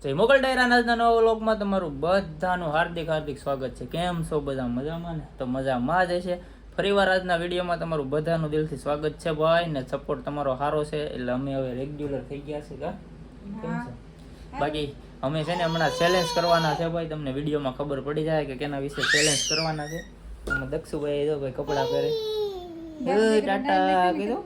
જય મોગલ ડાયરાના નવા વ્લોગમાં તમારું બધાનું હાર્દિક સ્વાગત છે. કેમ છો બધા? મજામાં ને? તો મજામાં જ હશે. ફરીવાર આજના વિડીયોમાં તમારું બધાનું દિલથી સ્વાગત છે ભાઈ, ને સપોર્ટ તમારો સારો છે એટલે અમે હવે રેગ્યુલર થઈ ગયા છે. કેમ છે? બાકી અમે છે ને હમણાં ચેલેન્જ કરવાના છે ભાઈ, તમને વિડીયોમાં ખબર પડી જાય કે કેના વિશે ચેલેન્જ કરવાના છે. અમે દક્ષુભાઈ જો ભાઈ કપડાં પહેરે ટાટા કીધું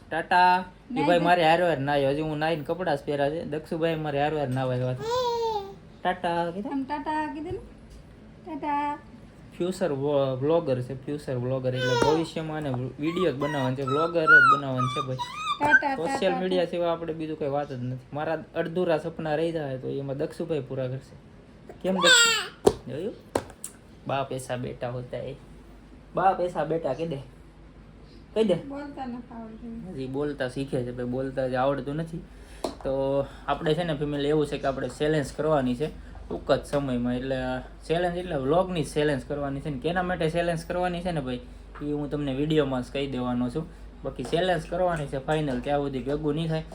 ટાટા એ ભાઈ મારે હારવાર નાયો, હજી હું નાઈને કપડાં જ પહેર્યા છે. દક્ષુભાઈ મારે હારવાર નાવા આવ્યા ટાટા કીધું. ટાટા કીધું ટાટા. ફ્યુચર વ્લોગર છે, ફ્યુચર વ્લોગર એટલે ભવિષ્યમાં અને વિડીયો જ બનાવવાનું છે, વ્લોગર જ બનાવવાનું છે ભાઈ. સોશિયલ મીડિયા સિવાય આપણે બીજું કઈ વાત જ નથી. મારા અડધુરા સપના રહી જાય તો એમાં દક્ષુભાઈ પૂરા કરશે. કેમ દક્ષુ જોયું? બાપ એસા બેટા હોતા હે, બાપ એસા બેટા કહી દે, કહી દે. હજી બોલતા શીખે છે ભાઈ, બોલતા જ આવડતું નથી. તો આપણે છે ને ફેમિલી એવું છે કે આપણે ચેલેન્જ કરવાની છે ટૂંક જ સમયમાં. એટલે ચેલેન્જ એટલે વ્લોગની ચેલેન્જ કરવાની છે ને કેના માટે ચેલેન્જ કરવાની છે ને ભાઈ એ હું તમને વિડીયોમાં જ કહી દેવાનો છું. બાકી ચેલેન્જ કરવાની છે ફાઇનલ, ત્યાં સુધી ભેગું નહીં થાય.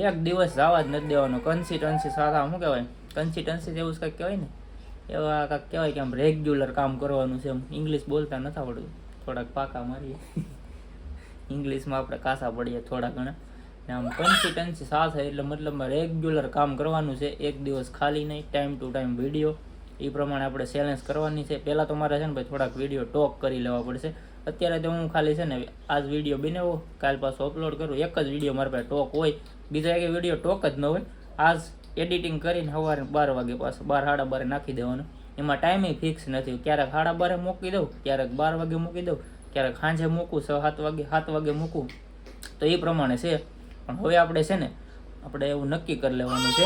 એક દિવસ જવા જ નથી દેવાનો. કન્સિસ્ટન્સી સાથે શું કહેવાય, કન્સિસ્ટન્સી જેવું જ કંઈક કહેવાય ને, એવા કાંઈક કહેવાય કે આમ રેગ્યુલર કામ કરવાનું છે. એમ ઇંગ્લિશ બોલતા નથી આવડતું, થોડાક પાકા મારીએ ઇંગ્લિશમાં આપણે કાસા પડીએ થોડા ઘણા. ને આમ કન્સિસ્ટન્સી સાથે એટલે મતલબમાં રેગ્યુલર કામ કરવાનું છે. એક દિવસ ખાલી નહીં, ટાઈમ ટુ ટાઈમ વિડીયો. એ પ્રમાણે આપણે ચેલેન્જ કરવાની છે. પહેલાં તો મારે છે ને ભાઈ થોડાક વિડીયો ટોક કરી લેવા પડશે. અત્યારે તો હું ખાલી છે ને આજ વિડીયો બનાવો, કાલ પાછો અપલોડ કરું. એક જ વિડીયો મારા પાસે ટોક હોય, બીજા એક વિડીયો ટોક જ ન હોય. આજ એડિટિંગ કરીને સવારે 12 વાગે પાછું 12 સાડા 12 નાખી દેવાનું. એમાં ટાઈમે ફિક્સ નથી, ક્યારેક 12:30 મૂકી દઉં, ક્યારેક 12 વાગે મૂકી દઉં, ક્યારેક સાંજે મૂકું 7 વાગે મૂકું. તો એ પ્રમાણે છે. પણ હવે આપણે છે ને આપણે એવું નક્કી કરી લેવાનું છે,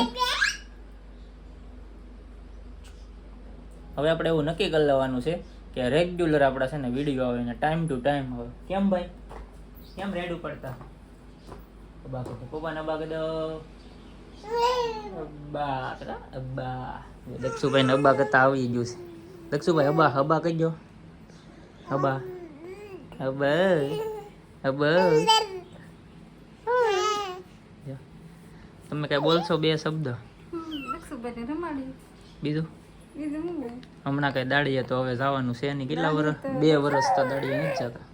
હવે આપણે એવું નક્કી કરી લેવાનું છે કે રેગ્યુલર આપણા છે ને વિડીયો આવે ને ટાઈમ ટુ ટાઈમ આવે. કેમ ભાઈ? કેમ રેડ ઉપડતા? અબ્બા કહો, પપ્પાના અબ્બા કહી દો. અબ્બા અબ્બા. દક્ષુભાઈ ને અબ્બા કરતા આવી ગયું છે. દક્ષુભાઈ અબ્બા અબ્બા કહી દો. અબ્બા અબ્બા અબ્બા. તમે કઈ બોલશો બે શબ્દ? બીજું હમણાં કઈ દાડીએ તો હવે જવાનું છે નહીં. કેટલા વર્ષ? 2 વર્ષ તો દાડીએ નથી જતા.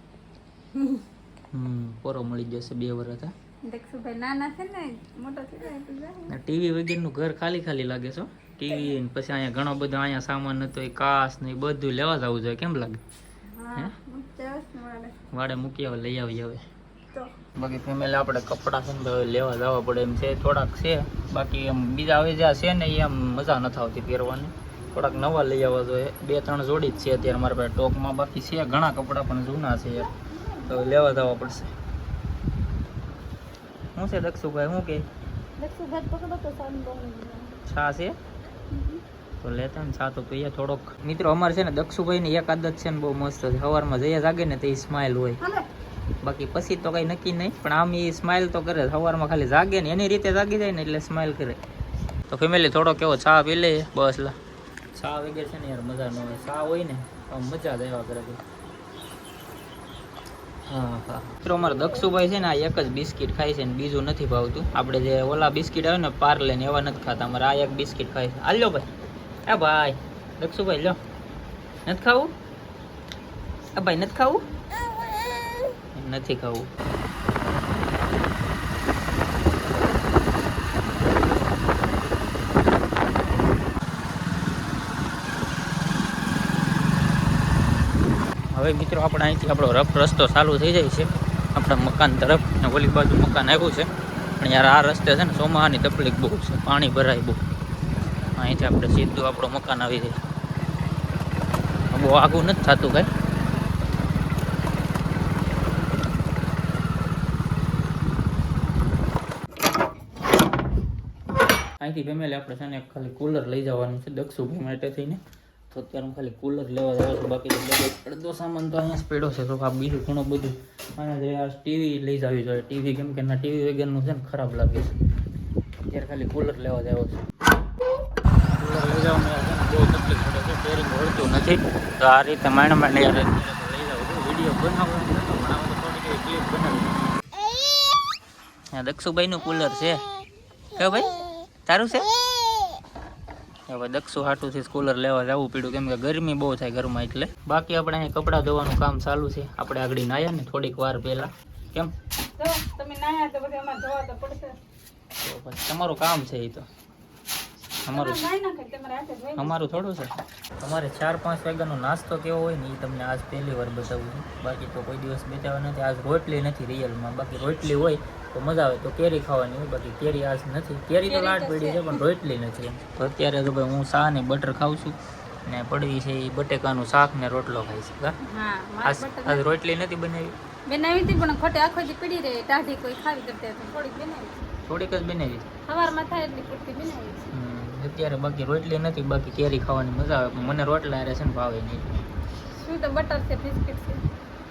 પોરો મળી જશે 2 વર્ષ. ટીવી વગેરેનું ઘર ખાલી ખાલી લાગે છે. ટીવી પછી અહીંયા ઘણો બધો અહીંયા સામાન હતો, એ કાચ ને બધું લેવા જવું જોઈએ. કેમ લાગે? વાડે મૂકી આવે, લઈ આવી હવે. બાકી ફેમિલી આપણે કપડાં છે ને લેવા જવા પડે એમ છે, થોડાક છે. બાકી એમ બીજા હવે જ્યાં છે ને એ આમ મજા નથી આવતી પહેરવાની. થોડાક નવા લઈ આવવા જોઈએ. 2-3 જોડી જ છે અત્યારે મારા પાસે ટોકમાં. બાકી છે ઘણા કપડાં પણ જૂના છે યાર, તો લેવા જવા પડશે. શું છે દક્ષુભાઈ? શું કે છા છે તો લેતા ને છા તો પીએ થોડોક. મિત્રો અમારે છે ને દક્ષુભાઈની એક આદત છે ને બહુ મસ્ત છે. સવારમાં જઈએ જાગે ને તો એ સ્માઇલ હોય, બાકી પછી તો કઈ નક્કી નહીં. પણ આમ એ સ્માઇલ તો કરે. સવારમાં ખાલી જાગે ને એની રીતે જાગી જાય ને એટલે સ્માઇલ કરે. તો ફેમિલી થોડો કેવો ચા પી લે બસ. લા ચા વગેરે છે ને યાર મજા ન હોય. ચા હોય ને આમ મજા જ આવ્યા કરે. હા હા મિત્રો અમારે દક્ષુભાઈ છે ને આ એક જ બિસ્કિટ ખાય છે ને બીજું નથી ભાવતું. આપણે જે ઓલા બિસ્કિટ આવે ને પાર્લે ને એવા નથી ખાતા. અમારે આ એક બિસ્કિટ ખાય છે. હાલ લો ભાઈ. હા ભાઈ દક્ષુભાઈ લો. નથી ખાવું? હા ભાઈ નથી ખાવું? નથી ખાવું. હવે મિત્રો આપણે અહીંથી આપણો રફ રસ્તો ચાલુ થઈ જાય છે આપણા મકાન તરફ. ને ઓલી બાજુ મકાન આવ્યું છે પણ યાર આ રસ્તે છે ને ચોમાસાની તકલીફ બહુ છે, પાણી ભરાય બહુ. અહીંથી આપણે સીધું આપણું મકાન આવી જાય. બહુ આઘું નથી થતું કાંઈ. અહીંથી ફેમિલી આપણે છે ને ખાલી કુલર લઈ જવાનું છે દક્ષુભાઈ માટે થઈને. તો અત્યારે હું ખાલી કુલર લેવા જાઉં છું. બાકી તો અડધો સામાન તો અહીંયા જ પડ્યો છે. તો આ બીજું ઘણું બધું અહીંયા જે આ ટીવી લઈ જવી જોઈએ. ટીવી કેમ કે ના ટીવી વગરનું છે ને ખરાબ લાગે છે. અત્યારે ખાલી કુલર લેવા જાવ છું. કુલર લઈ જવામાં બહુ તકલીફ પડે છે, બેરિંગ વળતું નથી. તો આ રીતે માંડ યાર લઈ જાઉં છું. વિડીયો બનાવવાનો નતો, પણ આ તો થોડીક એવી ક્લિપ બનાવી. દક્ષુભાઈનું કુલર છે કે ભાઈ? તારું છે? હવે દક્ષુ હાટુથી સ્કૂલર લેવા જવું પડ્યું કેમ કે ગરમી બહુ થાય ઘરમાં એટલે બાકી આપણે અહીં કપડાં ધોવાનું કામ ચાલુ છે આપણે આગળ નાયા ને થોડીક વાર પહેલા કેમ તમે નાયા તો બધે અમારે ધોવા તો પડશે તો પછી તમારું કામ છે એ તો અમારું નાઈ નાખે તમારે હાથે ધોઈ અમારું થોડું છે અમારે 4-5 વાગ્યાનો નાસ્તો કેવો હોય ને એ તમને આજ પહેલી વાર બતાવું છું બાકી તો કોઈ દિવસ બતાવ્યા નથી આજ રોટલી નથી રિયલમાં બાકી રોટલી હોય તો મજા આવે તો કેરી ખાવાની હોય બાકી કેરી આજ નથી કેરી તો લાટ પડી છે પણ રોટલી નથી તો અત્યારે તો ભાઈ હું ચા ને બટર ખાઉં છું ને પડી છે એ બટેકાનું શાક ને રોટલો ખાઈ છે હા આજ રોટલી નથી બનાવી બનાવી હતી પણ ખોટે આખો દી પડી રહે ટાઢી કોઈ ખાવી કરતા તો થોડીક બનાવી થોડીક જ બનાવી સવારમાં થાય એટલી પૂરતી બનાવી અત્યારે બાકી રોટલી નથી બાકી કેરી ખાવાની મજા આવે પણ મને રોટલા હારે છે ને ભાવે નહીં શું તો બટર છે બિસ્કિટ છે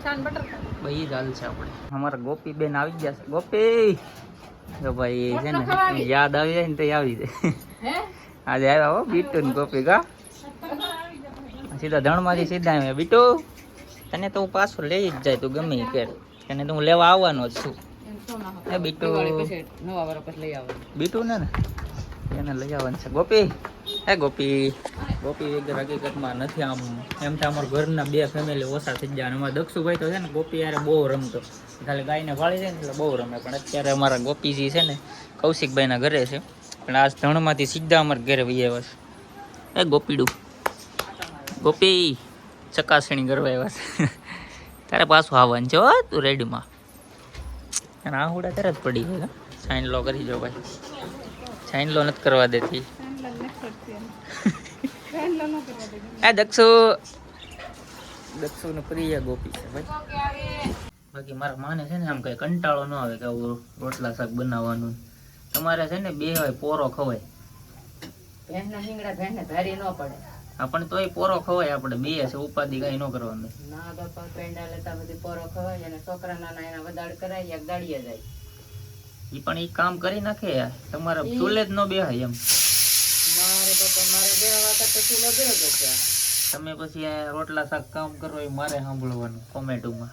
છાન બટર ખાવી ભાઈ એ જ હાલ છે આપણે અમારા ગોપી બેન આવી ગયા છે ગોપી તો ભાઈ છે ને યાદ આવી જાય ને તો આવી જાય આજે આવ્યા હો બીટુ ને ગોપી કા સીધા ધણમાંથી સીધા આવ્યા બીટુ તને તો હું પાછો લઈ જ જાય તું ગમે કે તને તો હું લેવા આવવાનો જ છું એ બીટુ બીટુ ને એને લઈ આવવાનું છે ગોપી હે ગોપી ગોપી વગર હકીકતમાં નથી આમ એમ તો અમારા ઘરના 2 ફેમિલી ઓછા થઈ ગયા અને અમારા દક્ષુભાઈ તો છે ને ગોપી યારે બહુ રમતો ખાલી ગાયને વાળી જાય ને એટલે બહુ રમે પણ અત્યારે અમારા ગોપીજી છે ને કૌશિકભાઈના ઘરે છે પણ આજ ધણમાંથી સીધા અમારા ઘરે વહી આવ્યા છે એ ગોપીડું ગોપી ચકાસણી કરવા આવ્યા છે તારે પાછું આવવાનું છે હો તું રેડીમાં અને આ હુડા તરત પડી ગયો સાઈન લો કરી જો ભાઈ સાઈન લો નથી કરવા દેતી એ દક્ષુ ને પ્રિય ગોપી છે ભાઈ બાકી મારા માને છે ને આમ કઈ કંટાળો ન આવે કે આવું રોટલા શાક બનાવવાનું તમારે છે ને બે હોય પોરો ખવાય ભેંસના શિંગડા ભેંસને ધારી ન પડે આપણે તોય પોરો ખવાય આપણે બે છે ઉપાધિ કઈ ન કરવાનું ના બાપા પેંડા લેતા બધી પોરો ખવાય અને છોકરા નાના એના વદાડ કરાય એક દાડીએ જાય ઈ પણ ઈ કામ કરી નાખે યાર તમારે ચૂલે જ ન બેહાય એમ મારે બાપા મારે બેવા વખત તો ચૂલો બેહો જ છે તમે પછી આ રોટલા શાક કામ કરો એ મારે સાંભળવાનું કોમેન્ટમાં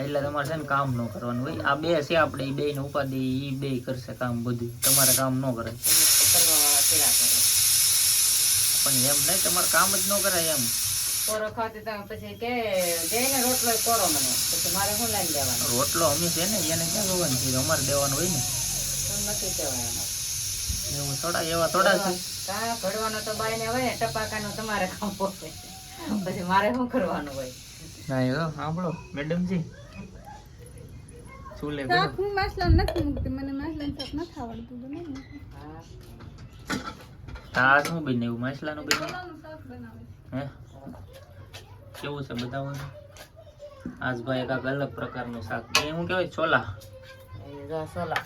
એટલે તમારે છે ને કામ ન કરવાનું હોય આ બે છે આપણે એ બે ને ઉપાધિ ઈ બે કરશે કામ બધું તમારે કામ ન કરે કરવાવાળા કેળા કરે પણ એમ નહીં તમારે કામ જ ન કરાય એમ પોરો ખાતી તમે પછી કે જઈને રોટલો કોરો મને પછી મારે શું લાઈન દેવાનું રોટલો અમે છે ને એને ક્યાં જોવાનું છે અમારે દેવાનું હોય ને નથી કહેવાય એવું થોડા એવા થોડા છે કા ઘડવાનો તો બાઈને હોય ને ટપાકાનું તમારે કામ હોય પછી મારે શું કરવાનું હોય ના એ સાંભળો મેડમજી ચૂલે શાક હું માસલા નથી મૂકતી મને માસલાનું શાક નથી આવડતું બનાવી આ શું બનાવ્યું માછલાનું બનાવ્યું શાક બનાવે હે કેવું છે બતાવવાનું આજ ભાઈ કાંક અલગ પ્રકારનું શાક એ શું કહેવાય છોલા સોલા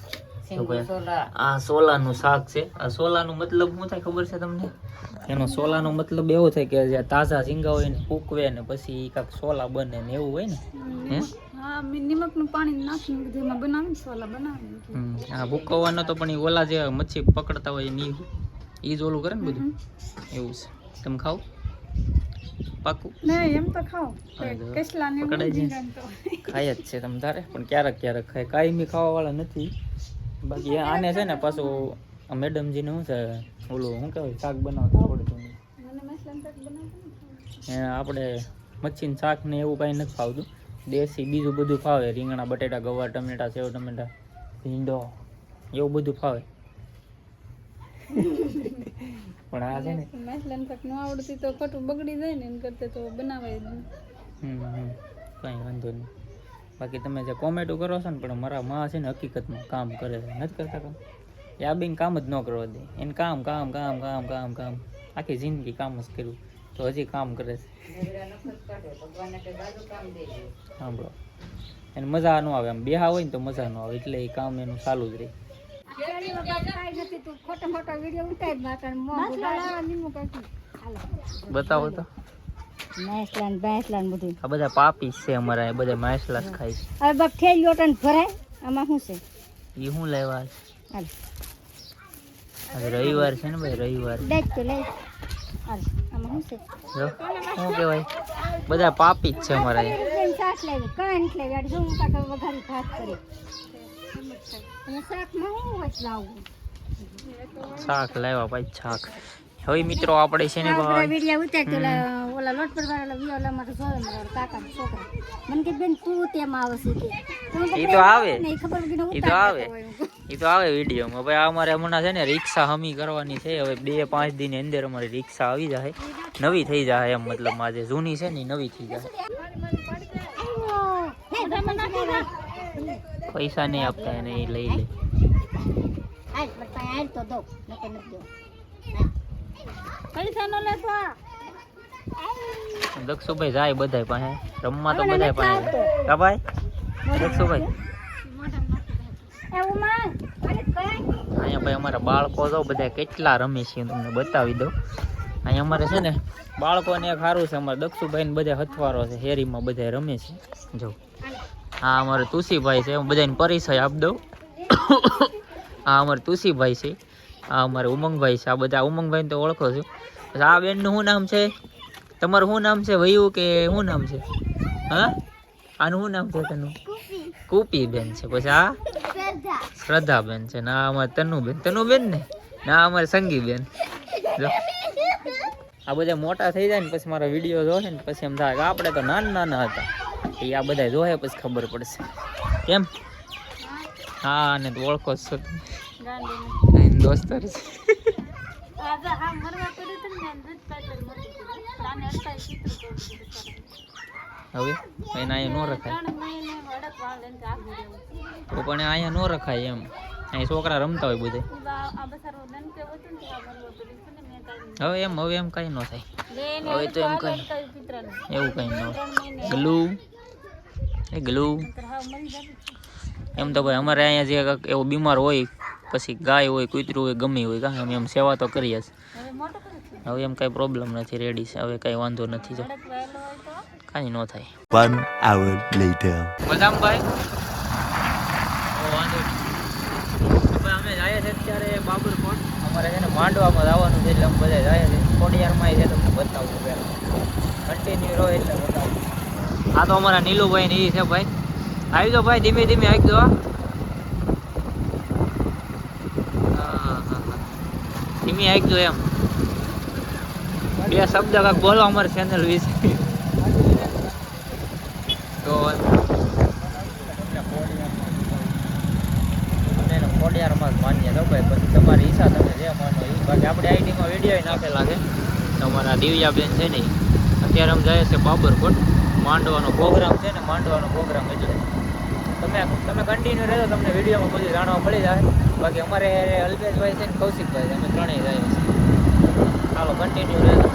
તો ભાઈ આ સોલાનું શાક છે આ સોલાનું મતલબ શું થાય ખબર છે તમને એનો સોલાનો મતલબ એવો થાય કે જે તાજા ઝીંગા હોય ને ફૂકવે ને પછી કાંક સોલા બને ને એવું હોય ને હે હા મેં નિમકનું પાણી નાખીને બધું એમાં બનાવીને સોલા બનાવી આ ભૂકવવાનો તો પણ એ ઓલા જે મચ્છી પકડતા હોય ને ઈ જ ઓલું કરે ને બધું એવું છે તમે ખાવ પાકું નહીં એમ તો ખાઓ કેસલા ને પકડાઈ જાય ખાય જ છે તમ તારે પણ ક્યારેક ક્યારેક ખાય કાયમી ખાવા વાળા નથી બાકી આને છે ને પાછું આ મેડમજીને શું છે ઓલું શું કહેવાય શાક બનાવતા આવડતું મને મસલાનું શાક બનાવતા એ આપણે મચ્છીનું શાક ને એવું કાંઈ નથી ખાવતું દેશી બીજું બધું ફાવે રીંગણા બટેટા ગવાર ટમેટા સેવ ટમેટા ભીંડો એવું બધું ફાવે પણ આ છે ને મસલાનું શાક ન આવડતી તો ખોટું બગડી જાય ને એમ કરતે તો બનાવાય જ કંઈ વાંધો નહીં બાકી તમે જે કોમેન્ટો કરો છો ને પણ મારા માં છે ને હકીકતમાં કામ કરે છે નથી કરતા કામ એ આ બેન કામ જ ન કરવા દે એને કામ કામ કામ કામ કામ કામ આખી જિંદગી કામ જ કર્યું તો હજી કામ કરે છે સાંભળો એને મજા ન આવે આમ બેહા હોય ને તો મજા ન આવે એટલે એ કામ એનું ચાલુ જ રહે બતાવો તો માસલાન બાસલાન બધું આ બધા પાપી છે અમારા એ બધા માછલા જ ખાય છે હવે બક થેલીઓ ટન ભરાય આમાં શું છે એ શું લેવા હાલ આજે રવિવાર છે ને ભાઈ રવિવાર દેખ તો લે હાલ આમાં શું છે જો શું કહેવાય બધા પાપી જ છે અમારા એ શાક લેવી કાંઈ નથી લેવી આડી શું કાકા વઘારી ભાત કરી અને શાકમાં હું વચ લાવું શાક લાવ્યા ભાઈ શાક હવે મિત્રો આપણે છે ને ભાઈ વિડિયા ઉતાર કે ઓલા લોટ પર વાળા વિયોલા માટે જોવે મારા કાકા છોકરા મને કે બેન તું તેમ આવે છે કે ઈ તો આવે નહીં ખબર કે ઈ તો આવે ઈ તો આવે વિડીયોમાં ભાઈ અમારે હમણાં છે ને રિક્ષા હમી કરવાની છે હવે 2-5 દિન અંદર અમારી રિક્ષા આવી જાય નવી થઈ જાય એમ મતલબ આજે જૂની છે ને નવી થઈ જાય પૈસા નહીં આપતા એને ઈ લઈ લે આજ બતા આજ તો દો નકે ન દો પૈસા નો લેતો દક્ષુભાઈ જાય બધાય પાસે રમવા તો બધાય પાસે કા ભાઈ દક્ષુભાઈ અહીંયા ભાઈ અમારા બાળકો તો બધા કેટલા રમે છે હું તમને બતાવી દઉં અહીંયા અમારે છે ને બાળકોને એક સારું છે અમારે દક્ષુભાઈ ને બધા હથવારો છે હેરીમાં બધા રમે છે જો હા અમારે તુસીભાઈ છે હું બધાને પરિચય આપી દઉં હા અમારે તુસીભાઈ છે આ અમારે ઉમંગભાઈ છે આ બધા ઉમંગભાઈને તો ઓળખો છો પછી આ બેનનું શું નામ છે તમારું શું નામ છે વયું કે શું નામ છે હા આનું શું નામ છે તનું કુપી બેન છે પછી આ શ્રદ્ધા બેન છે ના અમારે તનુબેન ને ના અમારે સંગી બેન જો આ બધા મોટા થઈ જાય ને પછી મારા વિડીયો જોશે ને પછી એમ થાય કે આપણે તો નાના હતા એ આ બધા જોહે પછી ખબર પડશે કેમ હા અને તો ઓળખો છો દોસ્તર છે હવે એને અહીંયા ન રખાય તો પણ અહીંયા ન રખાય એમ અહીં છોકરા રમતા હોય બધે હવે એમ કઈ ન થાય હવે તો એમ કઈ એવું કઈ ન ગલુ એમ તો ભાઈ અમારે અહીંયા જે એવો બીમાર હોય પછી ગાય હોય કૂતરું હોય ગમે હોય કાં અમે એમ સેવા તો કરીએ જ હવે એમ કઈ પ્રોબ્લેમ નથી રેડી છે હવે કઈ વાંધો નથી જો કાંઈ ન થાય 1 hour later બદામભાઈ વાંધો નહીં અમે જાય છે અત્યારે બાબરકોટ અમારે છે ને માંડવામાં જવાનું છે એટલે અમે બધા જાય છે ખોડિયારમાં છે તમને બતાવું પહેલાં કન્ટિન્યુ રહો એટલે બતાવું આ તો અમારા નીલુભાઈ ને એ છે ભાઈ આવી દો ભાઈ ધીમે ધીમે આવી દો ધીમે આવી દો એમ બે શબ્દ કાંક બોલો અમારી ચેનલ વિશે તો ખોડિયારમાં જ માન્ય તો ભાઈ પછી તમારી ઈચ્છા તમે જે માનો એ બાકી આપણે આઈડીમાં વિડીયો નાખેલા છે તમારા દિવ્યાબેન છે ને અત્યારે અમે જાય છે બાબરકોટ માંડવાનો પ્રોગ્રામ છે ને માંડવાનો પ્રોગ્રામ એટલે તમે કન્ટિન્યુ રહેજો તમને વિડીયોમાં બધું જાણવા મળી જાય બાકી અમારે અલ્પેશભાઈ છે ને કૌશિકભાઈ છે અમે ત્રણેય જાય છે ચાલો કન્ટિન્યુ રહેજો